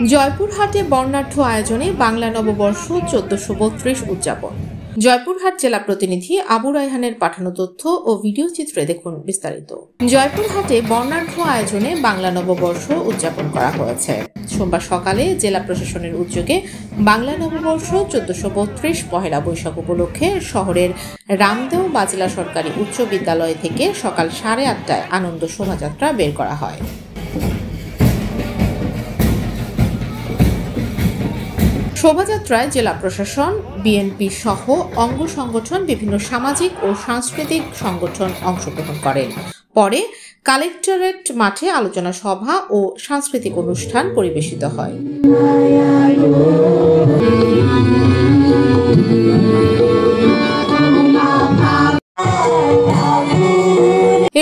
জয়পুরহাটে বর্ণাঢ্য আয়োজনে বাংলা নববর্ষ 1432 উদযাপন। জয়পুরহাট জেলা প্রতিনিধি আবু রায়হানের পাঠানো তথ্য ও ভিডিও চিত্রে দেখুন বিস্তারিত। জয়পুরহাটে বর্ণাঢ্য আয়োজনে বাংলা নববর্ষ উদযাপন করা হয়েছে। সোমবার সকালে জেলা প্রশাসনের উদ্যোগে বাংলা নববর্ষ 1432 পহেলা বৈশাখ উপলক্ষে শহরের রামদেও বাজলা সরকারি উচ্চ বিদ্যালয় থেকে সকাল 8:30টায় আনন্দ শোভাযাত্রা বের করা হয়। শোভাযাত্রায় জেলা প্রশাসন, বিএনপি সহ অঙ্গ সংগঠন, বিভিন্ন সামাজিক ও সাংস্কৃতিক সংগঠন অংশগ্রহণ করেন। পরে কালেক্টরেট মাঠে আলোচনা সভা ও সাংস্কৃতিক অনুষ্ঠান পরিবেশিত হয়।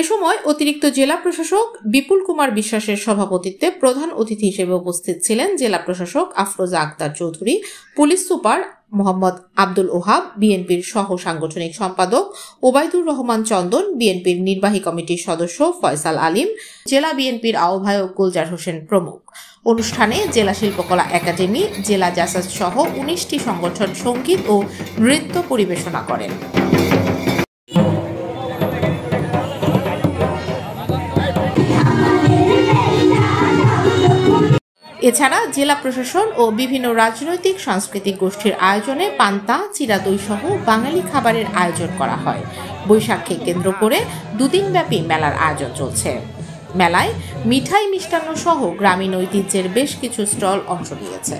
এ সময় অতিরিক্ত জেলা প্রশাসক বিপুল কুমার বিশ্বাসের সভাপতিত্বে প্রধান অতিথি হিসেবে উপস্থিত ছিলেন জেলা প্রশাসক আফরোজা আক্তার চৌধুরী, পুলিশ সুপার মোহাম্মদ আব্দুল ওহাব, বিএনপির সহ সাংগঠনিক সম্পাদক ওবায়দুর রহমান চন্দন, বিএনপির নির্বাহী কমিটির সদস্য ফয়সাল আলিম, জেলা বিএনপির আহ্বায়ক গুলজার হোসেন প্রমুখ। অনুষ্ঠানে জেলা শিল্পকলা একাডেমি, জেলা জাসাজ সহ 19টি সংগঠন সঙ্গীত ও নৃত্য পরিবেশনা করেন। এছাড়া জেলা প্রশাসন ও বিভিন্ন রাজনৈতিক সাংস্কৃতিক গোষ্ঠীর আয়োজনে পান্তা, চিরা দই সহ বাঙালি খাবারের আয়োজন করা হয়। বৈশাখকে কেন্দ্র করে দুদিনব্যাপী মেলার আয়োজন চলছে। মেলায় মিঠাই, মিষ্টান্ন সহ গ্রামীণ ঐতিহ্যের বেশ কিছু স্টল অংশ নিয়েছে।